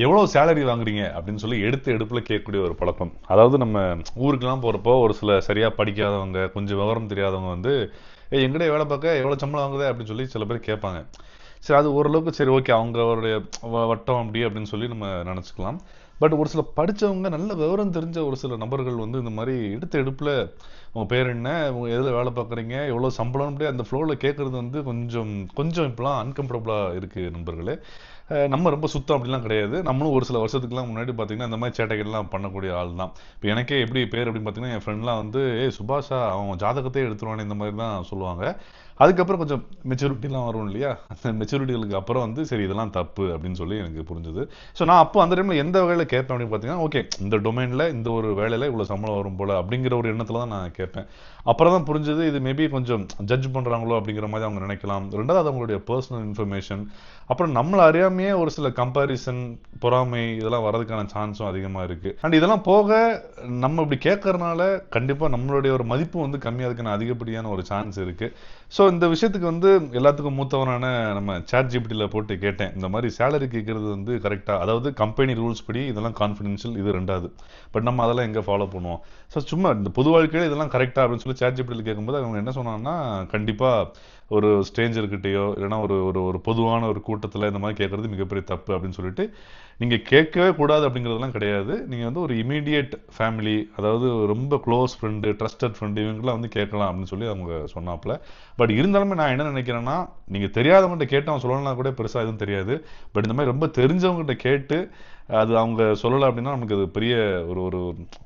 எவ்வளவு சேலரி வாங்குறீங்க அப்படின்னு சொல்லி எடுப்புல கேட்கக்கூடிய ஒரு பழக்கம். அதாவது நம்ம ஊருக்கெல்லாம் போறப்போ ஒரு சில சரியா படிக்காதவங்க, கொஞ்சம் விவரம் தெரியாதவங்க வந்து எங்கடைய வேலை பார்க்க எவ்வளவு சம்பளம் வாங்குது அப்படின்னு சொல்லி சில பேர் கேட்பாங்க. சரி, அது ஓரளவுக்கு சரி, ஓகே, அவங்களுடைய வட்டம் அப்படி அப்படின்னு சொல்லி நம்ம நினைச்சுக்கலாம். பட் ஒரு சில படிச்சவங்க, நல்ல விவரம் தெரிஞ்ச ஒரு சில நபர்கள் வந்து இந்த மாதிரி எடுப்புல உங்க பேர் என்ன, உங்க எதுல வேலை பார்க்குறீங்க, எவ்வளவு சம்பளம், அந்த ஃப்ளோல கேட்கறது வந்து கொஞ்சம் கொஞ்சம் இப்பெல்லாம் அன்கம்ஃபர்டபுளா இருக்கு நண்பர்களே. நம்ம ரொம்ப சுத்தம் அப்படிலாம் கிடையாது. நம்மளும் ஒரு சில வருஷத்துக்குலாம் முன்னாடி பார்த்தீங்கன்னா இந்த மாதிரி சேட்டைகள்லாம் பண்ணக்கூடிய ஆள் தான். இப்போ எனக்கே எப்படி பேர் அப்படின்னு பார்த்தீங்கன்னா, என் ஃப்ரெண்ட்லாம் வந்து சுபாஷா அவன் ஜாதகத்தையே எடுத்துருவானே இந்த மாதிரி தான் சொல்லுவாங்க. அதுக்கப்புறம் கொஞ்சம் மெச்சூரிட்டிலாம் வரும் இல்லையா, அந்த மெச்சூரிட்டிகளுக்கு அப்புறம் வந்து சரி இதெல்லாம் தப்பு அப்படின்னு சொல்லி எனக்கு புரிஞ்சுது. ஸோ நான் அப்போ அந்த டைமில் எந்த வேலையில் கேட்பேன் அப்படின்னு பார்த்தீங்கன்னா, ஓகே இந்த டொமைனில் இந்த ஒரு வேலையில் இவ்வளோ சம்பளம் வரும் போல் அப்படிங்கிற ஒரு எண்ணத்தில் தான் நான் கேட்பேன். அப்புறம் தான் புரிஞ்சது இது மேபி கொஞ்சம் ஜட்ஜ் பண்ணுறாங்களோ அப்படிங்கிற மாதிரி அவங்க நினைக்கலாம். ரெண்டாவது அவங்களுடைய பர்சனல் இன்ஃபர்மேஷன், அப்புறம் நம்மளை அறியாமையே ஒரு சில கம்பாரிசன், பொறாமை இதெல்லாம் வர்றதுக்கான சான்ஸும் அதிகமாக இருக்குது. அண்ட் இதெல்லாம் போக நம்ம இப்படி கேட்கறதுனால கண்டிப்பாக நம்மளுடைய ஒரு மதிப்பு வந்து கம்மியாகிறதுக்கான அதிகப்படியான ஒரு சான்ஸ் இருக்குது. ஸோ இந்த விஷயத்துக்கு வந்து எல்லாத்துக்கும் மூத்தவரான நம்ம சாட் ஜிபிடியில் போட்டு கேட்டேன், இந்த மாதிரி சேலரி கேட்கறது வந்து கரெக்டாக, அதாவது கம்பெனி ரூல்ஸ் படி இதெல்லாம் கான்ஃபிடென்ஷியல், இது ரெண்டாவது, பட் நம்ம அதெல்லாம் எங்கே ஃபாலோ பண்ணுவோம், ஸோ சும்மா இந்த பொது வாழ்க்கையில் இதெல்லாம் கரெக்டாக அப்படின்னு சொல்லி சாட் ஜிபிடியில் கேட்கும்போது அவங்க என்ன சொன்னாங்கன்னா, கண்டிப்பாக ஒரு ஸ்ட்ரேஞ்சர்கிட்டயோ இல்லைனா ஒரு ஒரு ஒரு பொதுவான ஒரு கூட்டத்தில் இந்த மாதிரி கேட்கறது மிகப்பெரிய தப்பு அப்படின்னு சொல்லிட்டு, நீங்கள் கேட்கவே கூடாது அப்படிங்கிறதுலாம் கிடையாது. நீங்கள் வந்து ஒரு இமீடியட் ஃபேமிலி, அதாவது ரொம்ப க்ளோஸ் ஃப்ரெண்டு, ட்ரஸ்டட் ஃப்ரெண்டு, இவங்கெல்லாம் வந்து கேட்கலாம் அப்படின்னு சொல்லி அவங்க சொன்னாப்புல. பட் இருந்தாலுமே நான் என்ன நினைக்கிறேன்னா, நீங்கள் தெரியாதவங்ககிட்ட கேட்டு அவன் சொல்லலாம் கூட பெருசாக எதுவும் தெரியாது. பட் இந்த மாதிரி ரொம்ப தெரிஞ்சவங்ககிட்ட கேட்டு அது அவங்க சொல்லலை அப்படின்னா நமக்கு அது பெரிய ஒரு ஒரு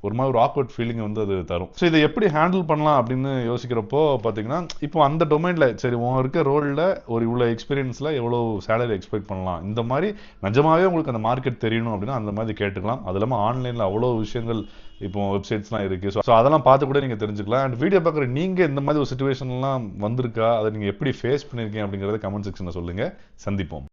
ஒரு மாதிரி ஒரு ஆக்வர்ட் ஃபீலிங் வந்து அது தரும். ஸோ இதை எப்படி ஹேண்டில் பண்ணலாம் அப்படின்னு யோசிக்கிறப்போ பார்த்தீங்கன்னா, இப்போ அந்த டொமைனில் சரி உங்க இருக்க ரோலில் ஒரு இவ்வளோ எக்ஸ்பீரியன்ஸில் எவ்வளோ சேலரி எக்ஸ்பெக்ட் பண்ணலாம், இந்த மாதிரி நிஜமாவே உங்களுக்கு அந்த மார்க்கெட் தெரியணும் அப்படின்னா அந்த மாதிரி கேட்டுக்கலாம். அது இல்லாமல் ஆன்லைனில் அவ்வளோ விஷயங்கள் இப்போ வெப்சைட்ஸ்லாம் இருக்குது. ஸோ அதெல்லாம் பார்த்து கூட நீங்கள் தெரிஞ்சுக்கலாம். அண்ட் வீடியோ பார்க்குற நீங்கள் இந்த மாதிரி ஒரு சுச்சுவேஷன்லாம் வந்திருக்கா, அதை நீங்கள் எப்படி ஃபேஸ் பண்ணியிருக்கீங்க அப்படிங்கிறத கமெண்ட் செக்ஷனில் சொல்லுங்கள். சந்திப்போம்.